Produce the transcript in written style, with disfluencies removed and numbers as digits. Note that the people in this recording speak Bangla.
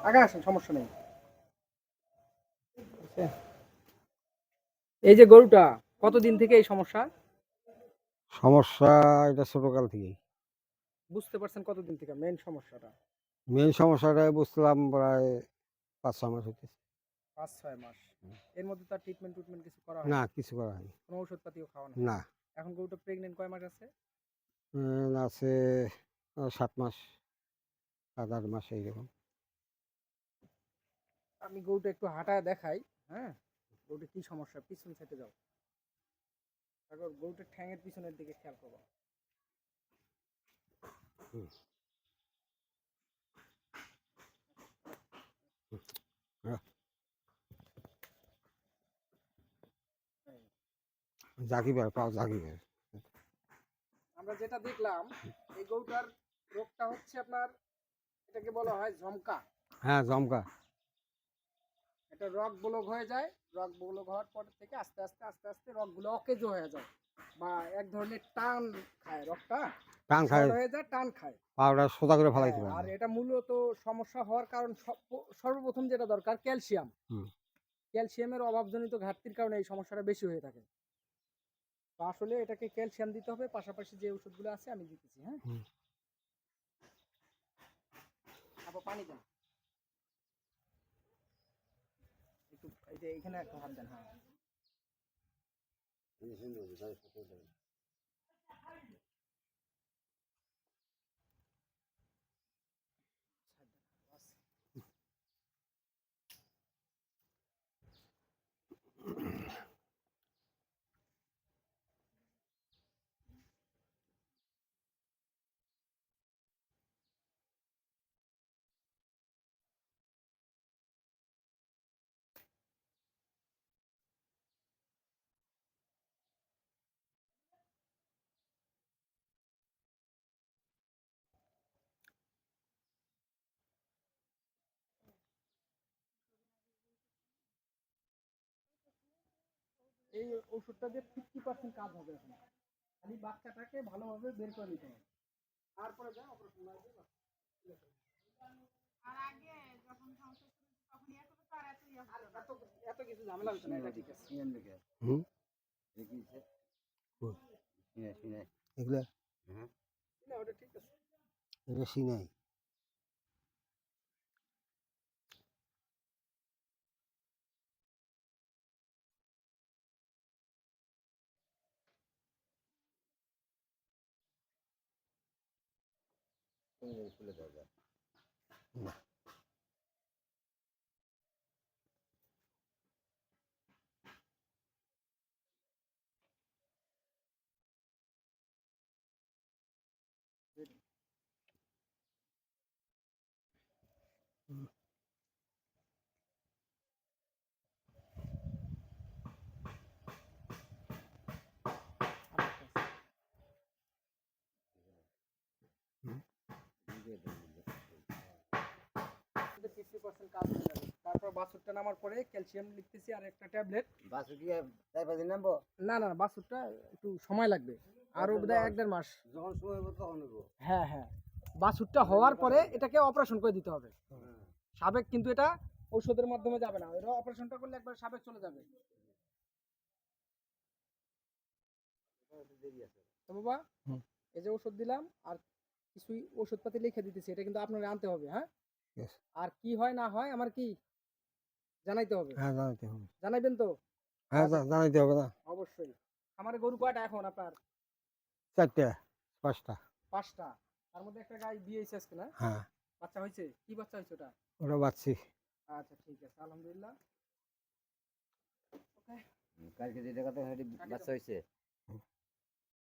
আগে আসেন, সমস্যা নেই। এই যে গরুটা কতদিন থেকে এই সমস্যা? সমস্যা এটা ছোটকাল থেকেই। বুঝতে পারছেন কতদিন থেকে মেইন সমস্যাটা? মেইন সমস্যাটা বুঝলাম প্রায় ৫-৬ মাস হইতেছে। ৫-৬ মাস। এর মধ্যে তার ট্রিটমেন্ট কিছু করা না, হয়নি? কিছু করা হয়নি। কোনো ওষুধপাতিও খাওয়ানো হয়নি? না। এখন গরুটা প্রেগন্যান্ট কয় মাস আছে? আছে ৭ মাস, ৭-৮ মাস এইরকম। আমি গরুটা একটু হাঁটায় দেখাই, হ্যাঁ? গরুটার কি সমস্যা? পিছন সাইডে যাও। তারপর গরুটার ঠ্যাঙের পিছনের দিকে খেয়াল করো। হুম। আহ, জাগিবার পাও জাগিবার। আমরা যেটা দেখলাম এই গরুটার রোগটা হচ্ছে আপনার, এটাকে বলা হয় ঝমকা। হ্যাঁ, জমকা। এটা রগ ব্লক হয়ে যায়। রগ ব্লক হওয়ার পর থেকে আস্তে আস্তে আস্তে আস্তে রগগুলো অকেজো হয়ে যায়, বা এক ধরনের টান খায় রগটা, টান খায়, শর্ট হয়ে যায়, টান খায়। পাউডার সোজা করে হ্যাঁ, ফেলাইতে পারে আর না। এটা মূলত সমস্যা হওয়ার কারণ সর্বপ্রথম যেটা দরকার ক্যালসিয়াম। হুম। ক্যালসিয়ামের অভাবজনিত ঘাটতির কারণে এই সমস্যাটা বেশি হয়ে থাকে। তো আসলে এটাকে ক্যালসিয়াম দিতে হবে, পাশাপাশি যে ওষুধগুলো আছে আমি দিতেছি। হ্যাঁ, হুম। আবার পানি দেন একটু, এই যে এখানে একটা হাত দেন। হ্যাঁ, এই ওষুধটা দিয়ে 50% কাজ হবে এখন। খালি বাচ্চাটাকে ভালোভাবে বের করে নিতে হবে, তারপরে যা অপারেশন লাগবে। আর আগে যখন সংসার ছিল তখন এত এত কিছু ঝামেলা হতো না। এটা ঠিক আছে। হুম। এগুলা না, ওটা ঠিক আছে। এটা সিনাই। না। হুম। হুম। 50% কাজ হয়ে যাবে। তারপর বাছুরটা নামার পরে ক্যালসিয়াম লিখতেছি আর একটা ট্যাবলেট। বাসু কি তাই পাদিন নামবো? না না, বাছুরটা একটু সময় লাগবে, আরো বোধহয় 1-1.5 মাস। যখন সময় হবে তখন নেবো। হ্যাঁ হ্যাঁ, বাছুরটা হওয়ার পরে এটাকে অপারেশন করে দিতে হবে। সাবেক কিন্তু এটা ঔষধের মাধ্যমে যাবে না, এটা অপারেশনটা করলে একবার সাবেক চলে যাবে। তো বাবা, হুম। এই যে ওষুধ দিলাম আর কিছুই ওষুধপাতি লিখে দিতেছি, এটা কিন্তু আপনারা আনতে হবে। হ্যাঁ, Yes. আর কি হয় না হয় আমার কি জানাইতে হবে, হ্যাঁ, জানাইতে হবে। জানাইবেন তো? হ্যাঁ, আচ্ছা, জানাইতে হবে না। অবশ্যই। আমার গরু কয়টা এখন আপনার? ৪টা, ৫টা। 5টা। তার মধ্যে একটা গাই দিয়েছে আজকে না? হ্যাঁ, বাচ্চা হয়েছে? কি বাচ্চা হয়েছে ওটা? ওটা বাচ্চি। আচ্ছা ঠিক আছে, আলহামদুলিল্লাহ। ওকে, কালকে যে জায়গাতে বাচ্চা হয়েছে